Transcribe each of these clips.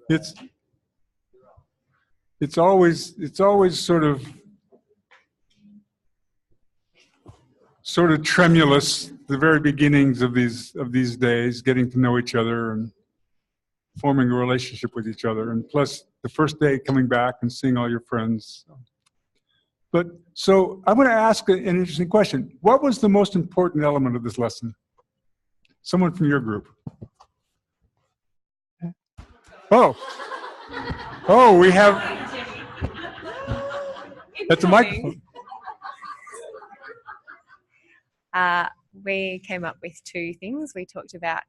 It's always sort of tremulous, the very beginnings of these days, getting to know each other and forming a relationship with each other, and plus the first day coming back and seeing all your friends. But so I'm going to ask an interesting question. What was the most important element of this lesson? Someone from your group. Oh, we have, that's a microphone. We came up with two things. We talked about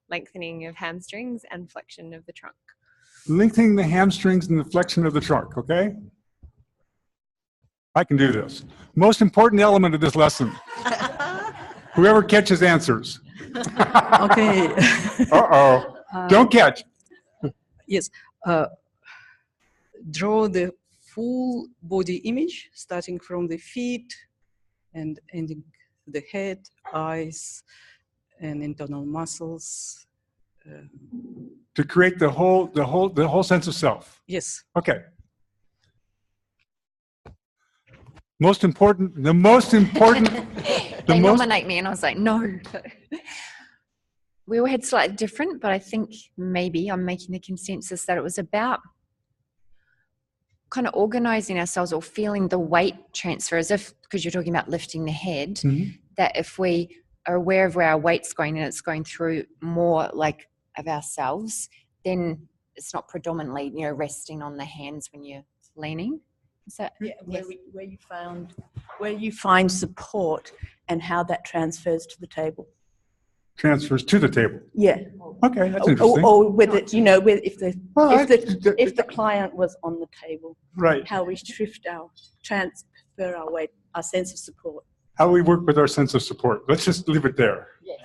lengthening of hamstrings and flexion of the trunk. Lengthening the hamstrings and the flexion of the trunk, okay? I can do this. Most important element of this lesson. Whoever catches answers. Okay. Uh-oh. Don't catch. Yes. Draw the full body image, starting from the feet and ending the head, eyes, and internal muscles. To create the whole sense of self. Yes. Okay. The most important. They nominate me and I was like, no. We all had slightly different, but I think maybe I'm making the consensus that it was about kind of organizing ourselves or feeling the weight transfer, as if, because you're talking about lifting the head, that if we are aware of where our weight's going and it's going through more like of ourselves, then it's not predominantly, resting on the hands when you're leaning. Is that, yeah, where you find support and how that transfers to the table. Transfers to the table. Yeah. Okay, that's interesting. Or whether if the client was on the table, right? How we transfer our weight, our sense of support. How we work with our sense of support. Let's just leave it there. Yes.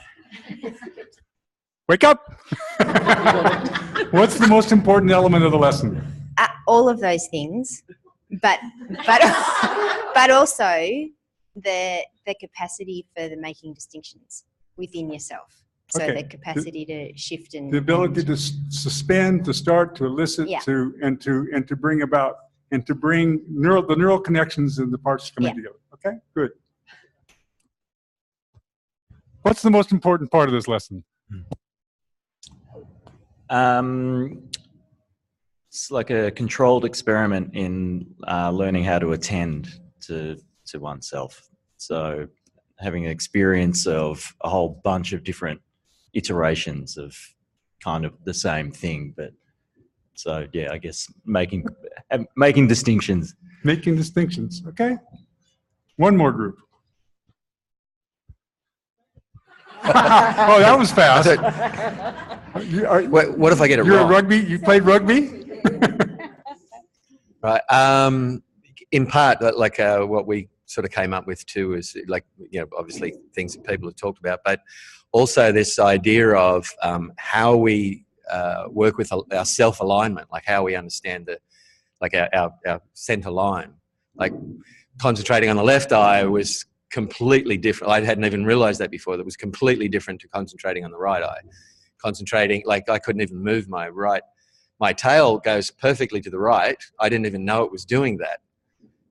Wake up! What's the most important element of the lesson? All of those things, but also the capacity for the making distinctions within yourself. So okay. The capacity to shift and the ability to suspend, to start, to elicit, yeah. to bring about and to bring the neural connections in the parts coming together. Okay, good. What's the most important part of this lesson? It's like a controlled experiment in learning how to attend to oneself. So having an experience of a whole bunch of different iterations of kind of the same thing, but so yeah, I guess making distinctions. Making distinctions, okay. One more group. Oh, that was fast. What if I get it wrong? You played rugby? Right. In part, like what we sort of came up with too is like, obviously things that people have talked about, but also this idea of how we work with our self-alignment, like how we understand our center line. Like concentrating on the left eye was completely different. I hadn't even realized that before. That was completely different to concentrating on the right eye. Concentrating, like I couldn't even move my tail goes perfectly to the right. I didn't even know it was doing that.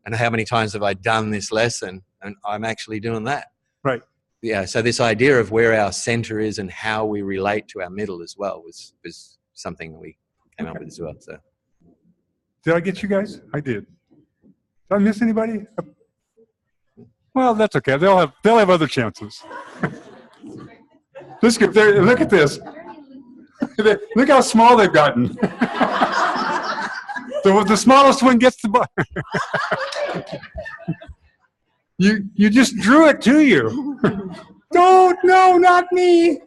And how many times have I done this lesson and I'm actually doing that? Right. Yeah, so this idea of where our center is and how we relate to our middle as well was something that we came up with as well. So, did I get you guys? I did. Did I miss anybody? Well, that's okay. They'll have other chances. Look at this. Look how small they've gotten. The smallest one gets the bar. You just drew it to you. No, not me.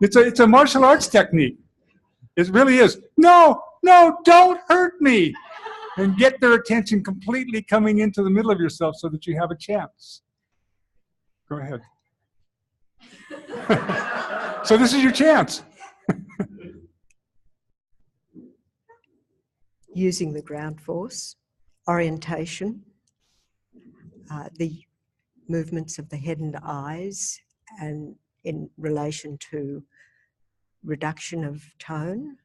It's a martial arts technique. It really is. No, don't hurt me. And get their attention completely coming into the middle of yourself so that you have a chance. Go ahead. So this is your chance. Using the ground force, orientation, the movements of the head and eyes, and in relation to reduction of tone,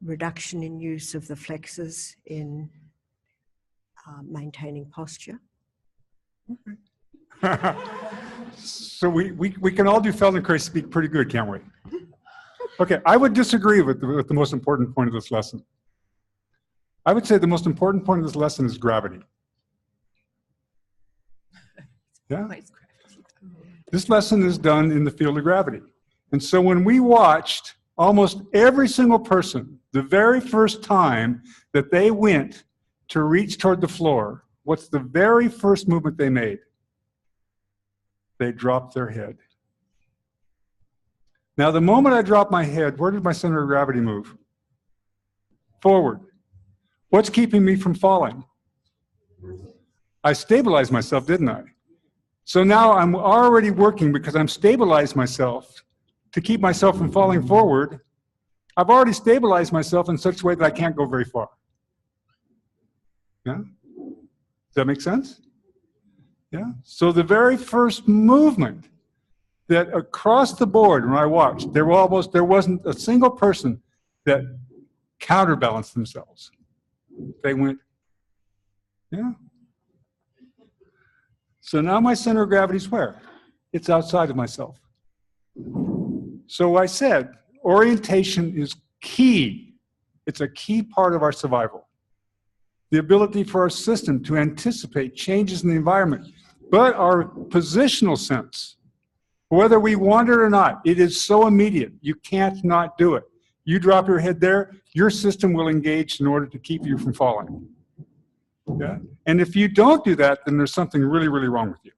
reduction in use of the flexors in maintaining posture. So we can all do Feldenkrais speak pretty good, can't we? Okay, I would disagree with the most important point of this lesson. I would say the most important point of this lesson is gravity. Yeah? This lesson is done in the field of gravity. And so when we watched almost every single person, the very first time that they went to reach toward the floor, what's the very first movement they made? They dropped their head. Now, the moment I dropped my head, where did my center of gravity move? Forward. What's keeping me from falling? I stabilized myself, didn't I? So now I'm already working because I'm stabilized myself to keep myself from falling forward. I've already stabilized myself in such a way that I can't go very far. Yeah? Does that make sense? Yeah? So the very first movement that across the board when I watched, there wasn't a single person that counterbalanced themselves. They went, yeah. So now my center of gravity is where? It's outside of myself. So I said, orientation is key. It's a key part of our survival. The ability for our system to anticipate changes in the environment, but our positional sense, whether we want it or not, it is so immediate. You can't not do it. You drop your head there, your system will engage in order to keep you from falling. Yeah? And if you don't do that, then there's something really, really wrong with you.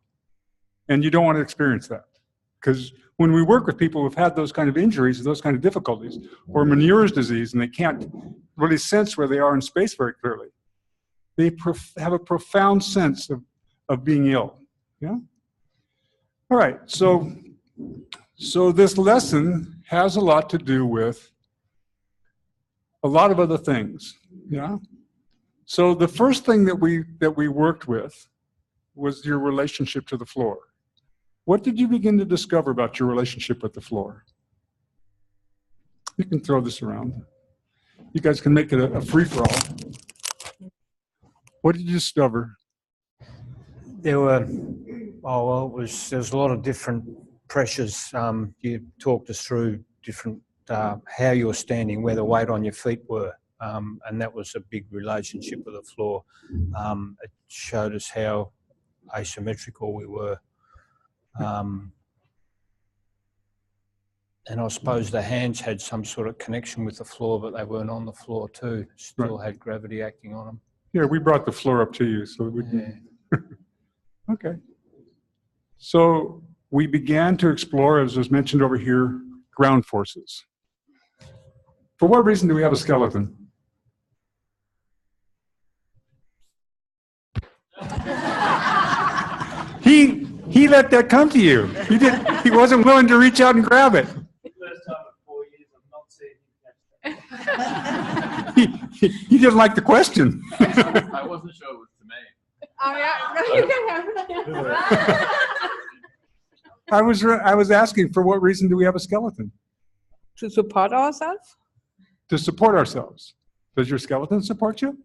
And you don't want to experience that. Because when we work with people who've had those kind of injuries, those kind of difficulties, or Meniere's disease, and they can't really sense where they are in space very clearly, they have a profound sense of being ill. Yeah? All right, so this lesson has a lot to do with a lot of other things. Yeah? So the first thing that we worked with was your relationship to the floor. What did you begin to discover about your relationship with the floor? You can throw this around. You guys can make it a free-for-all. What did you discover? There were, there's a lot of different pressures. You talked us through different, how you were standing, where the weight on your feet were. And that was a big relationship with the floor. It showed us how asymmetrical we were. And I suppose the hands had some sort of connection with the floor, but they weren't on the floor too. Still had gravity acting on them. Yeah, we brought the floor up to you, so we can. Okay. So we began to explore, as was mentioned over here, ground forces. For what reason do we have a skeleton? He let that come to you. He wasn't willing to reach out and grab it. First time in 4 years I've not seen him catch that. He didn't like the question. I wasn't sure it was to me. Oh yeah. I was asking, for what reason do we have a skeleton? To support ourselves? To support ourselves. Does your skeleton support you?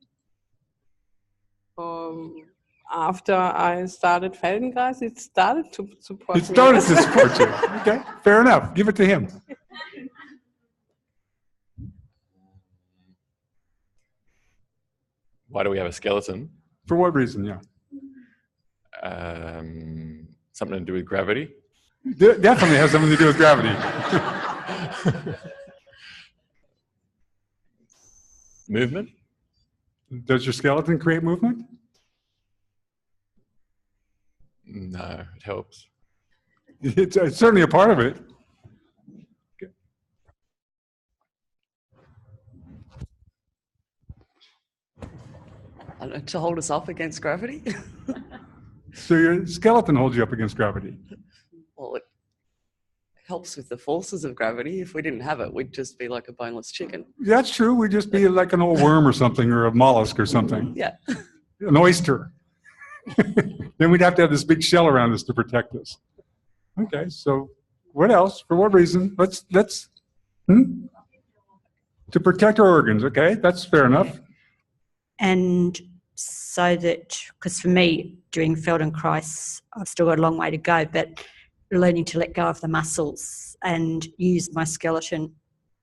After I started Feldenkrais, it started to support me. It started to support you. Okay, fair enough. Give it to him. Why do we have a skeleton? For what reason, yeah? Something to do with gravity? Definitely has something to do with gravity. Movement? Does your skeleton create movement? No, it helps. It's certainly a part of it. Okay. To hold us up against gravity. So your skeleton holds you up against gravity? Well, it helps with the forces of gravity. If we didn't have it, we'd just be like a boneless chicken. That's true. We'd just be like an old worm or something, or a mollusk or something. Yeah. An oyster. Then we'd have to have this big shell around us to protect us. Okay, so What else? For what reason? Let's to protect our organs. Okay, that's fair enough. And so that, because for me, during Feldenkrais, I've still got a long way to go, but learning to let go of the muscles and use my skeleton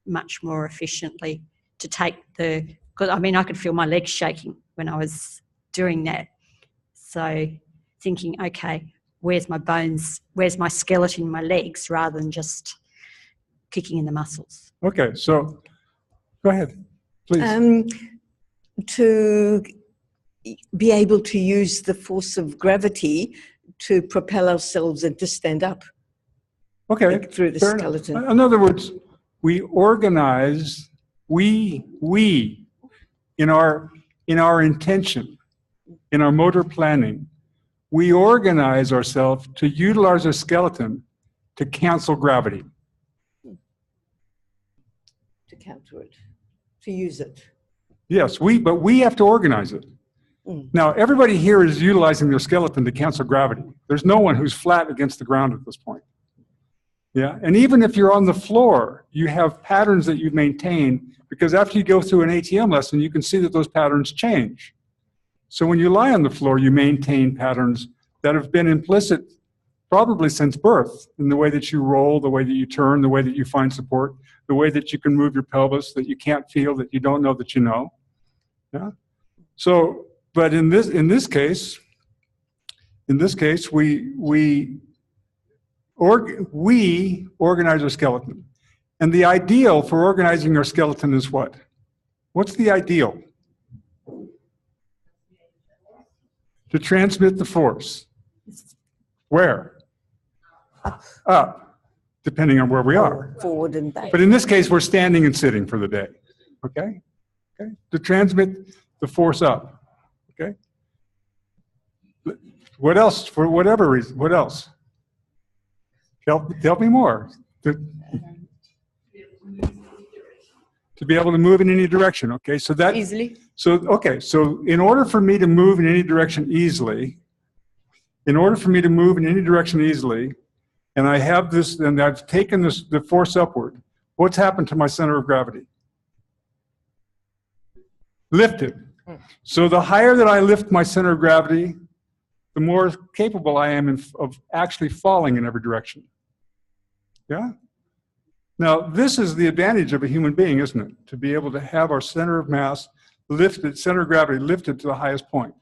much more efficiently to take the, because I mean, I could feel my legs shaking when I was doing that. So thinking, okay, where's my bones, where's my skeleton in my legs, rather than just kicking in the muscles. Okay, so go ahead, please. To be able to use the force of gravity to propel ourselves and to stand up. Okay, like through the skeleton. Enough. In other words, we organize, we in our intention, in our motor planning, we organize ourselves to utilize our skeleton to cancel gravity. To counter it, to use it. Yes, but we have to organize it. Now, everybody here is utilizing their skeleton to cancel gravity. There's no one who's flat against the ground at this point. Yeah, and even if you're on the floor, you have patterns that you maintain, because after you go through an ATM lesson, you can see that those patterns change. So when you lie on the floor, you maintain patterns that have been implicit probably since birth, in the way that you roll, the way that you turn, the way that you find support, the way that you can move your pelvis that you can't feel, that you don't know that you know. Yeah. So, but in this case, we organize our skeleton. And the ideal for organizing our skeleton is what? What's the ideal? To transmit the force. Where? Up, depending on where we are. Forward and back. But in this case, we're standing and sitting for the day. Okay? Okay? To transmit the force up. Okay? What else? For whatever reason, what else? Help me more. To be able to move in any direction. Okay, so that easily. So okay, so in order for me to move in any direction easily, and I have this, and I've taken the force upward, what's happened to my center of gravity? Lifted. So the higher that I lift my center of gravity, the more capable I am of actually falling in every direction. Yeah? Now, this is the advantage of a human being, isn't it? To be able to have our center of mass lifted, center of gravity lifted to the highest point.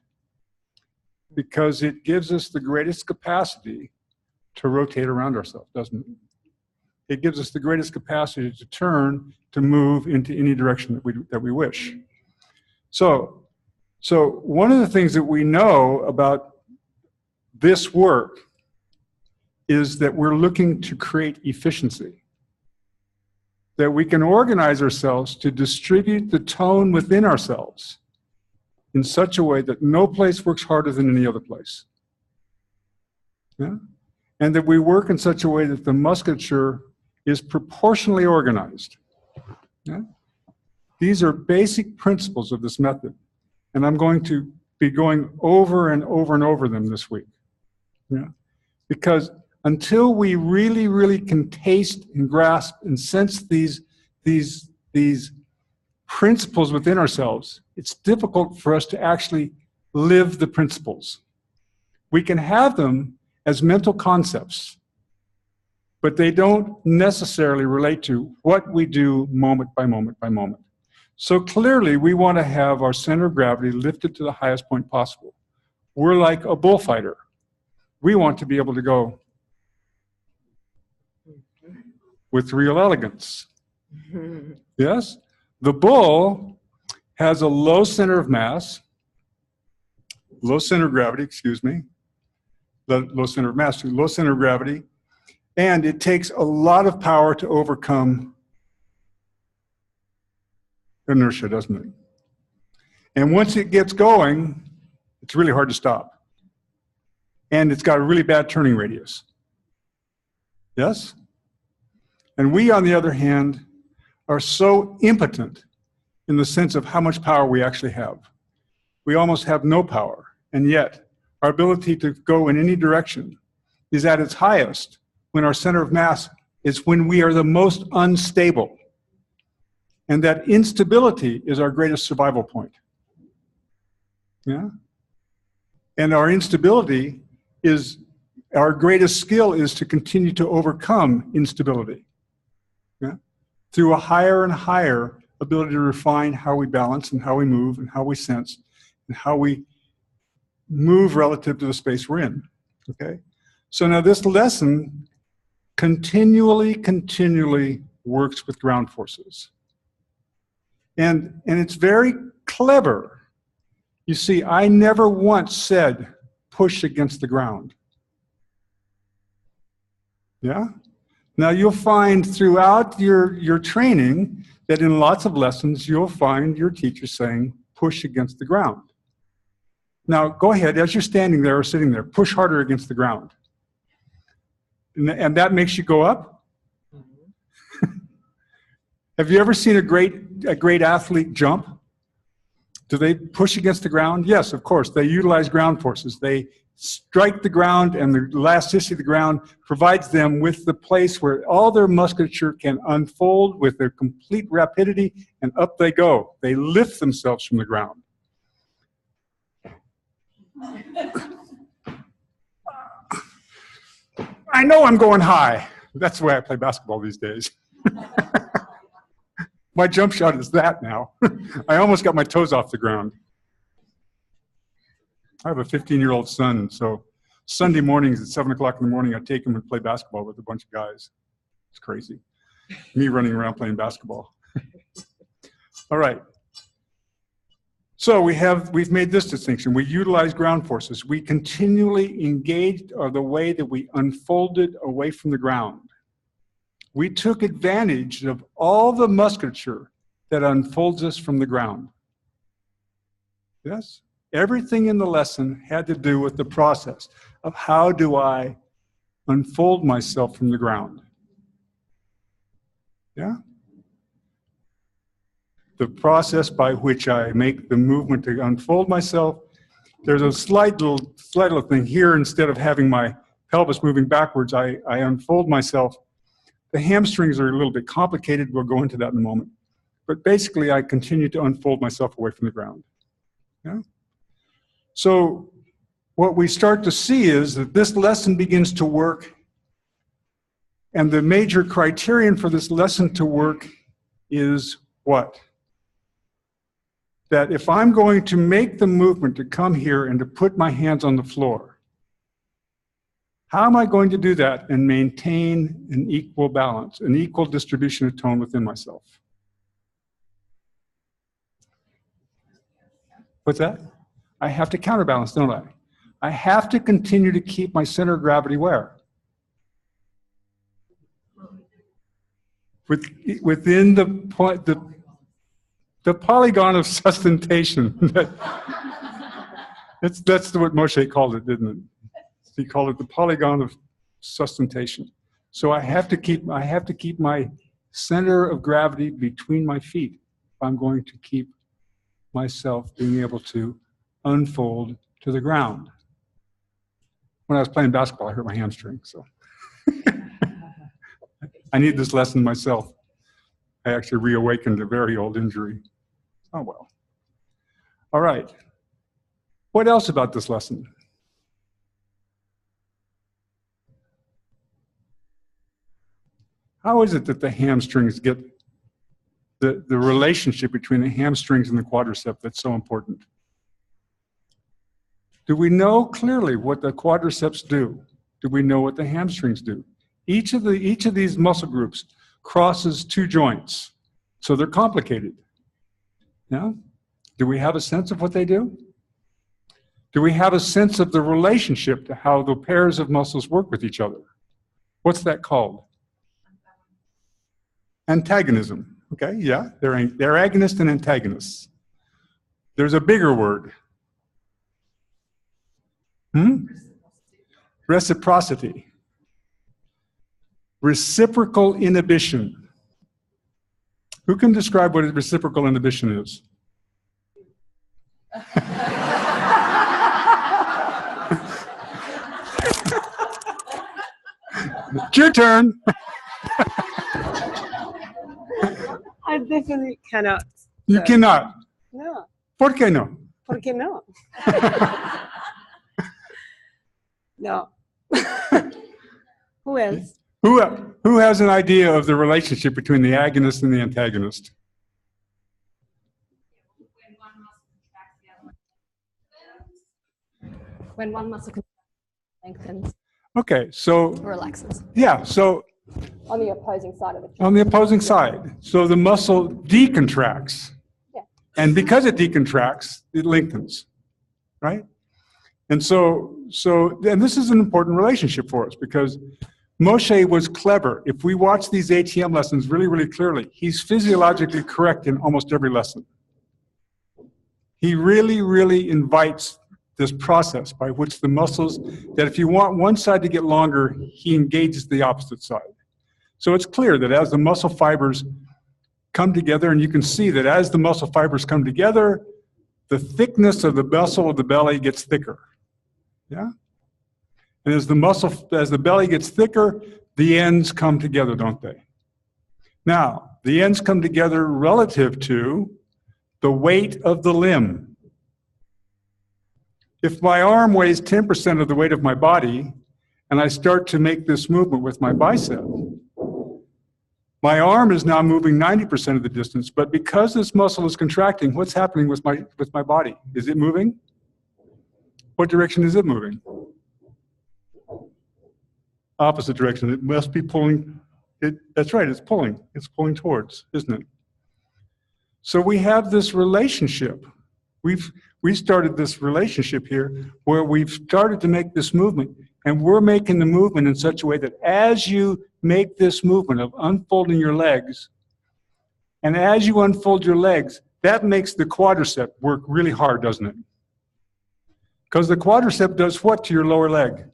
Because it gives us the greatest capacity to rotate around ourselves, doesn't it? It gives us the greatest capacity to turn, to move into any direction that we wish. So one of the things that we know about this work is that we're looking to create efficiency. That we can organize ourselves to distribute the tone within ourselves in such a way that no place works harder than any other place. Yeah? And that we work in such a way that the musculature is proportionally organized. Yeah? These are basic principles of this method. And I'm going to be going over and over and over them this week. Yeah? Because until we really, really can taste and grasp and sense these principles within ourselves, it's difficult for us to actually live the principles. We can have them as mental concepts, but they don't necessarily relate to what we do moment by moment by moment. So clearly, we want to have our center of gravity lifted to the highest point possible. We're like a bullfighter. We want to be able to go with real elegance. Yes? The bull has a low center of mass, low center of gravity, excuse me, low center of mass, low center of gravity, and it takes a lot of power to overcome inertia, doesn't it? And once it gets going, it's really hard to stop. And it's got a really bad turning radius. Yes? And we, on the other hand, are so impotent in the sense of how much power we actually have. We almost have no power, and yet our ability to go in any direction is at its highest when our center of mass is when we are the most unstable. And that instability is our greatest survival point. Yeah? And our instability is, our greatest skill is to continue to overcome instability. Yeah? Through a higher and higher ability to refine how we balance and how we move and how we sense and how we move relative to the space we're in. Okay? So now this lesson continually works with ground forces. And it's very clever. You see, I never once said push against the ground. Yeah? Now you'll find throughout your training that in lots of lessons you'll find your teacher saying push against the ground. Now go ahead, as you're standing there or sitting there, push harder against the ground. And that makes you go up? Have you ever seen a great athlete jump? Do they push against the ground? Yes, of course. They utilize ground forces. They strike the ground, and the elasticity of the ground provides them with the place where all their musculature can unfold with their complete rapidity, and up they go. They lift themselves from the ground. I know I'm going high. That's the way I play basketball these days. My jump shot is that now. I almost got my toes off the ground. I have a 15-year-old son, so Sunday mornings at 7 o'clock in the morning, I take him and play basketball with a bunch of guys. It's crazy. Me running around playing basketball. All right. So we've made this distinction. We utilize ground forces. We continually engaged the way that we unfolded away from the ground. We took advantage of all the musculature that unfolds us from the ground. Yes? Everything in the lesson had to do with the process of how do I unfold myself from the ground. Yeah? The process by which I make the movement to unfold myself. There's a slight little thing here. Instead of having my pelvis moving backwards, I unfold myself. The hamstrings are a little bit complicated. We'll go into that in a moment. But basically, I continue to unfold myself away from the ground. Yeah? So what we start to see is that this lesson begins to work, and the major criterion for this lesson to work is what? That if I'm going to make the movement to come here and to put my hands on the floor, how am I going to do that and maintain an equal balance, an equal distribution of tone within myself? What's that? I have to counterbalance, don't I? I have to continue to keep my center of gravity where? Within the polygon of sustentation. That's what Moshe called it, didn't it? He called it the polygon of sustentation. So I have to keep my center of gravity between my feet if I'm going to keep myself being able to unfold to the ground. When I was playing basketball, I hurt my hamstring, so I need this lesson myself. I actually reawakened a very old injury. Oh well. All right. What else about this lesson? How is it that the hamstrings get the relationship between the hamstrings and the quadricep that's so important? Do we know clearly what the quadriceps do? Do we know what the hamstrings do? Each of these muscle groups crosses two joints, so they're complicated. Yeah? Do we have a sense of what they do? Do we have a sense of the relationship to how the pairs of muscles work with each other? What's that called? Antagonism. Okay, yeah, they're agonists and antagonists. There's a bigger word. Reciprocity. Reciprocal inhibition. Who can describe what reciprocal inhibition is? It's your turn. I definitely cannot. You cannot. No. ¿Por qué no? ¿Por qué no? No. Who else? Who has an idea of the relationship between the agonist and the antagonist? When one muscle lengthens. Okay, so Relaxes. yeah, so On the opposing side of it. on the opposing side, so the muscle decontracts, and because it decontracts, it lengthens, right? And so and this is an important relationship for us because Moshe was clever. If we watch these ATM lessons really, really clearly, he's physiologically correct in almost every lesson. He really, really invites this process by which the muscles, that if you want one side to get longer, he engages the opposite side. So it's clear that as the muscle fibers come together, and you can see that as the muscle fibers come together, the thickness of the muscle of the belly gets thicker. Yeah? And as the belly gets thicker, the ends come together, don't they? Now, the ends come together relative to the weight of the limb. If my arm weighs 10% of the weight of my body, and I start to make this movement with my bicep, my arm is now moving 90% of the distance, but because this muscle is contracting, what's happening with my body? Is it moving? What direction is it moving? Opposite direction. It must be pulling. That's right, it's pulling. It's pulling towards, isn't it? So we have this relationship. We started this relationship here where we've started to make this movement, and we're making the movement in such a way that as you make this movement of unfolding your legs, and as you unfold your legs, that makes the quadricep work really hard, doesn't it? Because the quadricep does what to your lower leg?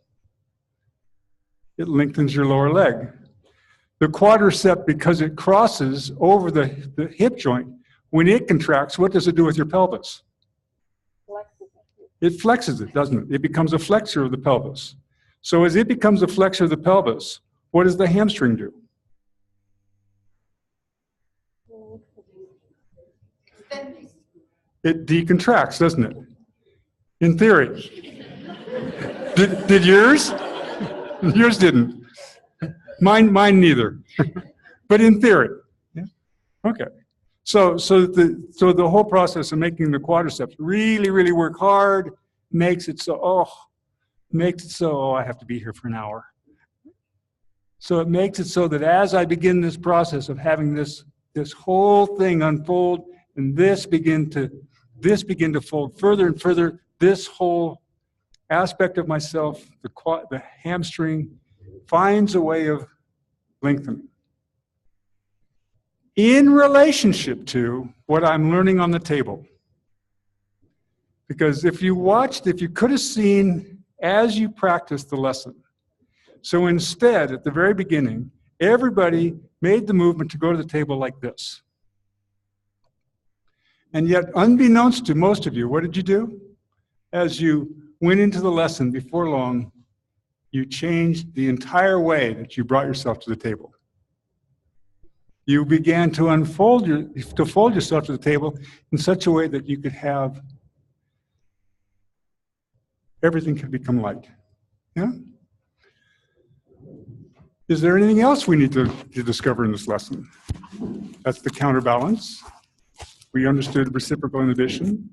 It lengthens your lower leg. The quadricep, because it crosses over the hip joint, when it contracts, what does it do with your pelvis? It flexes it, doesn't it? It becomes a flexor of the pelvis. So as it becomes a flexor of the pelvis, what does the hamstring do? It decontracts, doesn't it? In theory. Did yours? Yours didn't. Mine neither. But in theory. Yeah? Okay. So the whole process of making the quadriceps really, really work hard makes it so, I have to be here for an hour. So it makes it so that as I begin this process of having this whole thing unfold, and this begin to fold further and further, this whole aspect of myself, the hamstring, finds a way of lengthening. In relationship to what I'm learning on the table. Because if you could have seen as you practiced the lesson. So instead, at the very beginning, everybody made the movement to go to the table like this. And yet, unbeknownst to most of you, what did you do? As you went into the lesson before long, you changed the entire way that you brought yourself to the table. You began to fold yourself to the table in such a way that you could have everything could become light. Yeah? Is there anything else we need to discover in this lesson? That's the counterbalance. We understood reciprocal inhibition.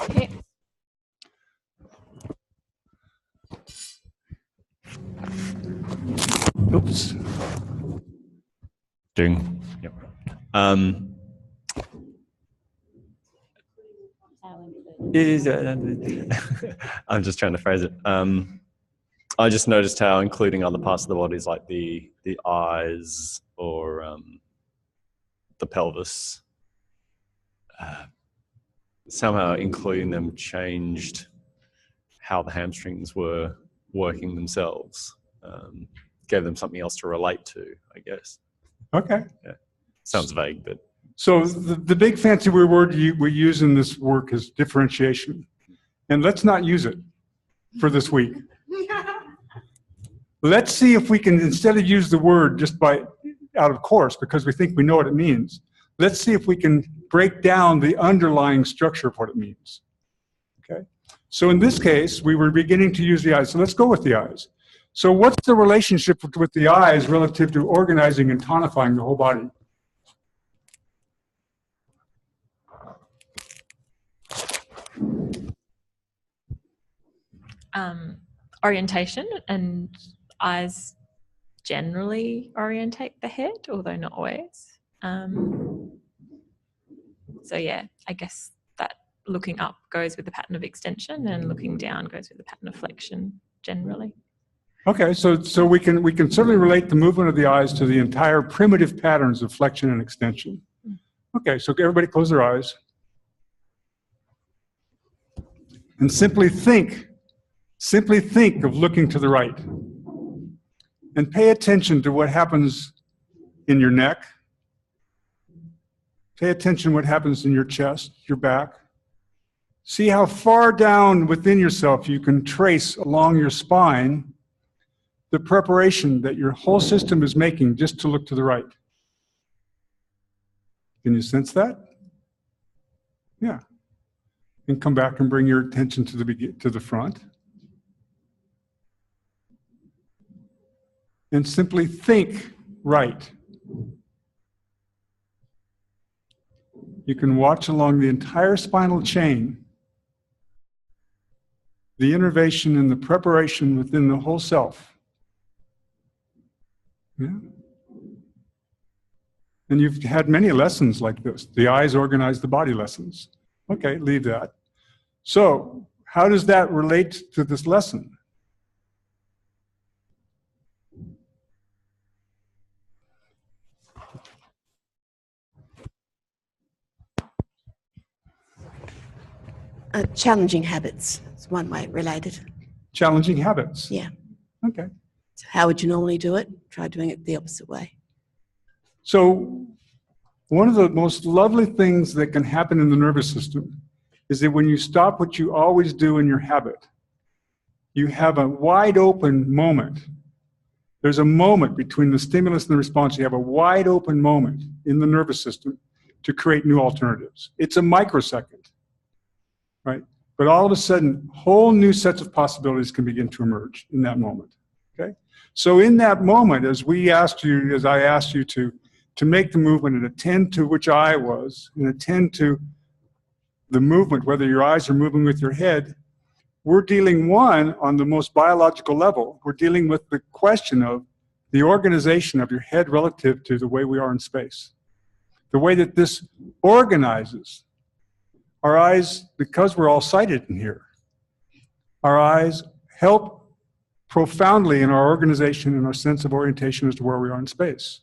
Okay. Oops. Ding. Yep. I'm just trying to phrase it. I just noticed how including other parts of the bodies like the eyes or the pelvis, somehow including them changed how the hamstrings were working themselves. Gave them something else to relate to, I guess. Okay. Yeah. Sounds vague, but. So the big fancy word we use in this work is differentiation. And let's not use it for this week. Let's see if we can, instead of use the word just out of course, because we think we know what it means, let's see if we can break down the underlying structure of what it means. Okay? So in this case, we were beginning to use the eyes. So let's go with the eyes. So what's the relationship with the eyes relative to organizing and tonifying the whole body? Orientation, and eyes generally orientate the head, although not always. So yeah, I guess that looking up goes with the pattern of extension, and looking down goes with the pattern of flexion generally. Okay, so we can certainly relate the movement of the eyes to the entire primitive patterns of flexion and extension. Okay, so everybody close their eyes. And simply think of looking to the right. And pay attention to what happens in your neck. Pay attention to what happens in your chest, your back. See how far down within yourself you can trace along your spine the preparation that your whole system is making just to look to the right. Can you sense that? Yeah. And come back and bring your attention to the front. And simply think right. You can watch along the entire spinal chain, the innervation and the preparation within the whole self. Yeah. And you've had many lessons like this. The eyes organize the body lessons. Okay, leave that. So, how does that relate to this lesson? Challenging habits. It's one way related. Challenging habits. Yeah. Okay. So how would you normally do it? Try doing it the opposite way. So one of the most lovely things that can happen in the nervous system is that when you stop what you always do in your habit, you have a wide open moment. There's a moment between the stimulus and the response. You have a wide open moment in the nervous system to create new alternatives. It's a microsecond. Right? But all of a sudden, whole new sets of possibilities can begin to emerge in that moment. Okay? So in that moment, as I asked you to make the movement and attend to which eye was, and attend to the movement, whether your eyes are moving with your head, we're dealing, one, on the most biological level, we're dealing with the question of the organization of your head relative to the way we are in space. The way that this organizes. Our eyes, because we're all sighted in here, our eyes help profoundly in our organization and our sense of orientation as to where we are in space.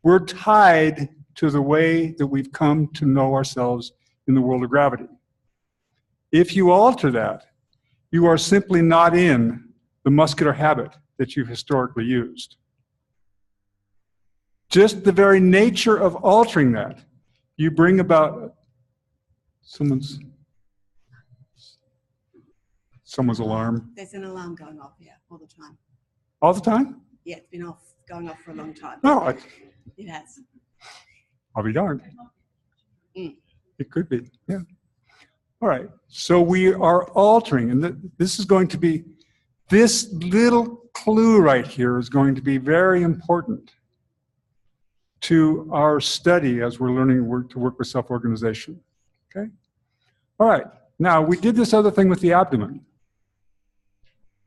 We're tied to the way that we've come to know ourselves in the world of gravity. If you alter that, you are simply not in the muscular habit that you've historically used. Just the very nature of altering that, you bring about someone's alarm. There's an alarm going off, yeah, all the time. All the time? Yeah, it's been going off for a long time. No, it has. I'll be darned. Mm. It could be, yeah. All right, so we are altering, and this is going to be, this little clue right here is going to be very important to our study as we're learning to work with self-organization. Okay? All right. Now, we did this other thing with the abdomen.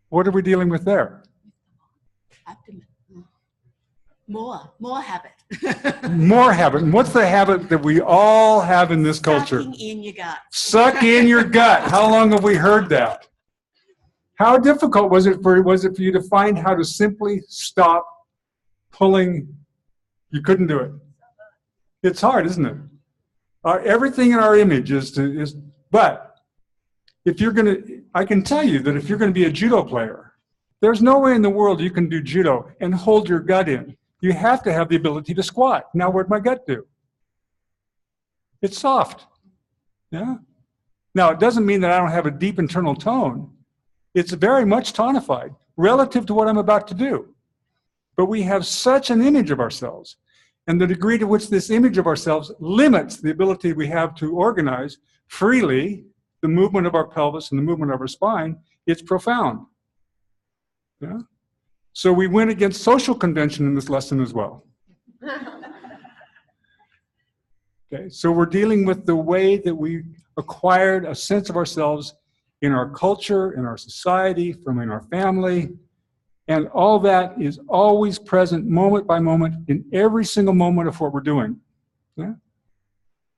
What are we dealing with there? Abdomen. More habit. More habit. And what's the habit that we all have in this culture? Sucking in your gut. Suck in your gut. How long have we heard that? How difficult was it for you to find how to simply stop pulling? You couldn't do it. It's hard, isn't it? Everything in our image but if you're I can tell you that if you're going to be a judo player, there's no way in the world you can do judo and hold your gut in. You have to have the ability to squat. Now, what'd my gut do? It's soft. Yeah? Now, it doesn't mean that I don't have a deep internal tone. It's very much tonified relative to what I'm about to do. But we have such an image of ourselves, and the degree to which this image of ourselves limits the ability we have to organize freely the movement of our pelvis and the movement of our spine, it's profound. Yeah? So we went against social convention in this lesson as well. Okay, so we're dealing with the way that we acquired a sense of ourselves in our culture, in our society, from in our family, and all that is always present moment by moment in every single moment of what we're doing. Yeah?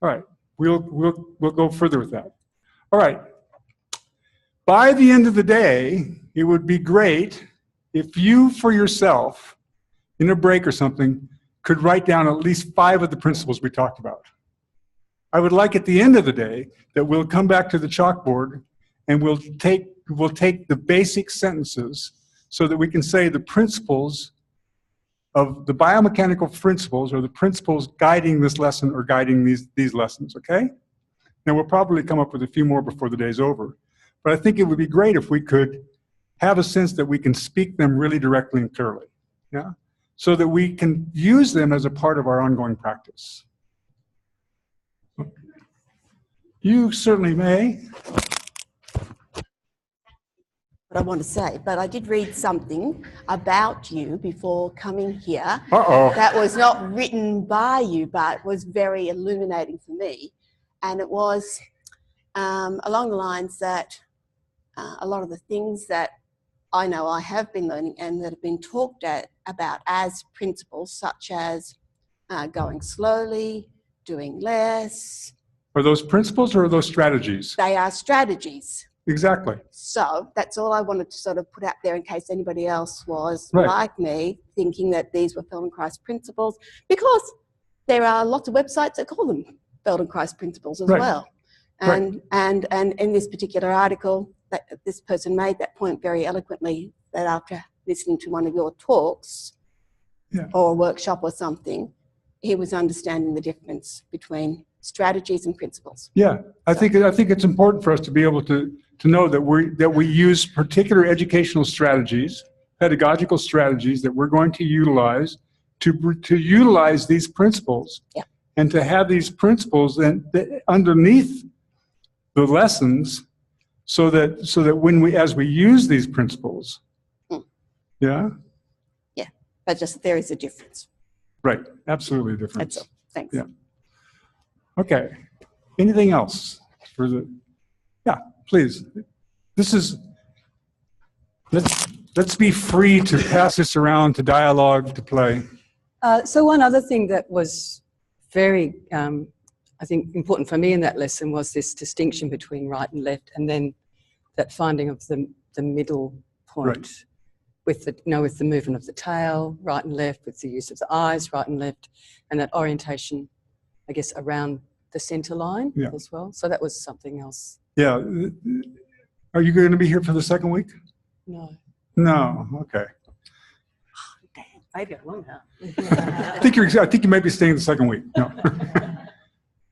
All right, we'll go further with that. All right, by the end of the day, it would be great if you, for yourself, in a break or something, could write down at least 5 of the principles we talked about. I would like at the end of the day that we'll come back to the chalkboard and we'll take the basic sentences so that we can say the principles of the biomechanical principles or the principles guiding this lesson or guiding these lessons, okay? Now we'll probably come up with a few more before the day's over, but I think it would be great if we could have a sense that we can speak them really directly and clearly, yeah? So that we can use them as a part of our ongoing practice. You certainly may. What I want to say, but I did read something about you before coming here. Uh-oh. That was not written by you, but was very illuminating for me. And it was along the lines that a lot of the things that I know I have been learning and that have been talked about as principles, such as going slowly, doing less. Are those principles or are those strategies? They are strategies. Exactly. So that's all I wanted to sort of put out there in case anybody else was Right. like me, thinking that these were Feldenkrais principles, because there are lots of websites that call them Feldenkrais principles as Right. well. Right. And in this particular article, that this person made that point very eloquently, that after listening to one of your talks or a workshop or something, he was understanding the difference between strategies and principles. Yeah, I think it's important for us to be able to know that we use particular educational strategies, pedagogical strategies that we're going to utilize to utilize these principles, and to have these principles and underneath the lessons, so that when as we use these principles, Yeah, but just there is a difference. right, absolutely different. That's all. Thanks. Yeah. Okay. Anything else for the? Yeah, please. This is. Let's be free to pass this around, to dialogue, to play. So one other thing that was very, I think, important for me in that lesson was this distinction between right and left, and then that finding of the middle point. Right. With the movement of the tail, right and left, with the use of the eyes, right and left, and that orientation, I guess, around the center line as well. So that was something else. Yeah. Are you going to be here for the second week? No. No. Okay. Maybe I will now. I think you might be staying the second week. No.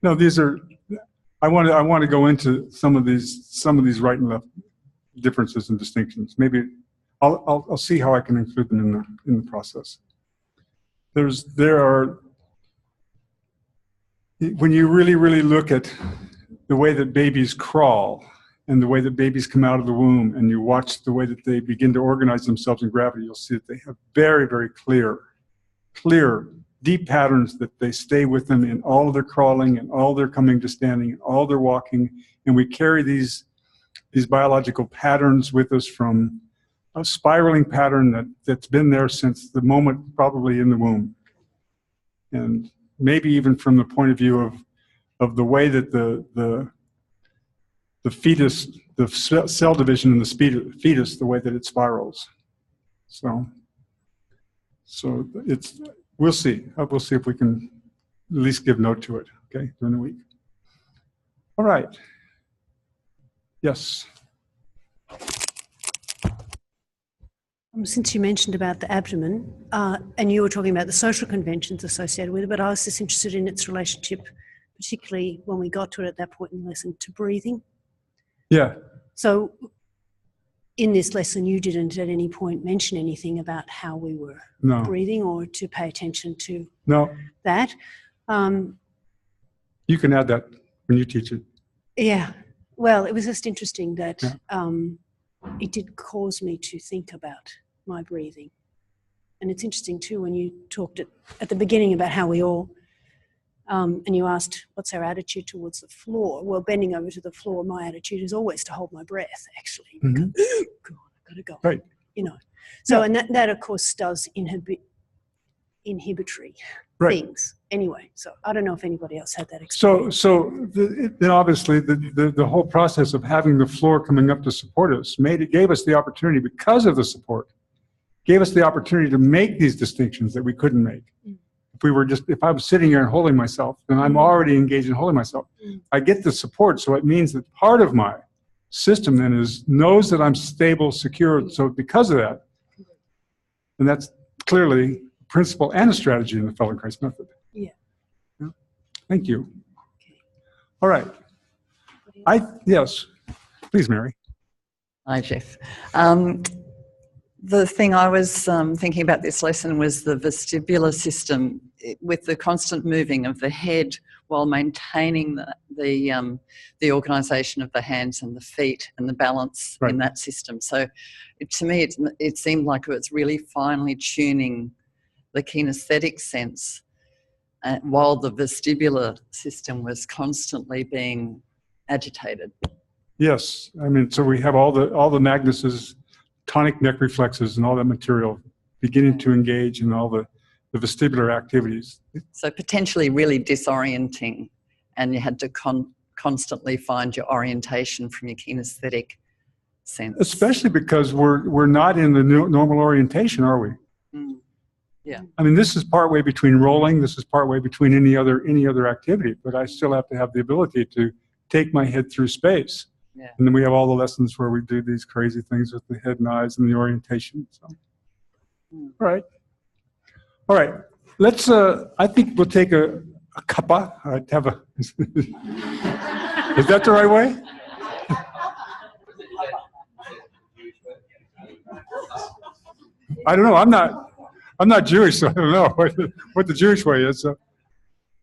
No. These are. I want to go into some of these right and left differences and distinctions. Maybe I'll see how I can include them in the process. There are. When you really look at the way that babies crawl and the way that babies come out of the womb, and you watch the way that they begin to organize themselves in gravity, you'll see that they have very, very clear, deep patterns that they stay with them in all of their crawling and all their coming to standing and all their walking. And we carry these biological patterns with us from a spiraling pattern that's been there since the moment probably in the womb. And maybe even from the point of view of the way that the fetus, the cell division in the fetus, the way that it spirals. So it's, we'll see. We'll see if we can at least give note to it, okay, during the week. All right. Yes. Since you mentioned about the abdomen, and you were talking about the social conventions associated with it, but I was just interested in its relationship, particularly when we got to it at that point in the lesson, to breathing. Yeah. So in this lesson, you didn't at any point mention anything about how we were No. breathing or to pay attention to No. that. You can add that when you teach it. Yeah. Well, it was just interesting that it did cause me to think about my breathing. And it's interesting too when you talked at the beginning about how we all, and you asked what's our attitude towards the floor. Well, bending over to the floor, my attitude is always to hold my breath, actually. Mm-hmm. God, I've got to go. Right. You know. So, and that of course does inhibitory things. Anyway, so I don't know if anybody else had that experience. Then obviously the whole process of having the floor coming up to support us gave us the opportunity, because of the support, gave us the opportunity to make these distinctions that we couldn't make. If I was sitting here and holding myself, then I'm already engaged in holding myself. I get the support, so it means that part of my system then knows that I'm stable, secure. So because of that, and that's clearly a principle and a strategy in the Feldenkrais method. Yeah. Thank you. All right. Yes, please, Mary. Hi, Jeff. The thing I was thinking about this lesson was the vestibular system with the constant moving of the head while maintaining the organisation of the hands and the feet and the balance in that system. So to me, it seemed like it was really finely tuning the kinesthetic sense while the vestibular system was constantly being agitated. Yes, I mean, so we have all the Magnus's tonic neck reflexes and all that material beginning to engage in all the vestibular activities. So potentially really disorienting, and you had to constantly find your orientation from your kinesthetic sense. Especially because we're not in the normal orientation, are we? Yeah. I mean, this is partway between rolling. This is partway between any other activity. But I still have to have the ability to take my head through space. Yeah. And then we have all the lessons where we do these crazy things with the head and eyes and the orientation. So, all right. Let's. I think we'll take a cuppa. Have a. Is that the right way? I don't know. I'm not Jewish, so I don't know what the Jewish way is. So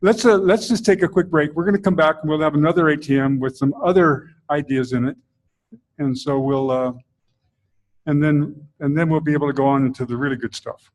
let's just take a quick break. We're going to come back and we'll have another ATM with some other ideas in it, and so we'll and then we'll be able to go on into the really good stuff.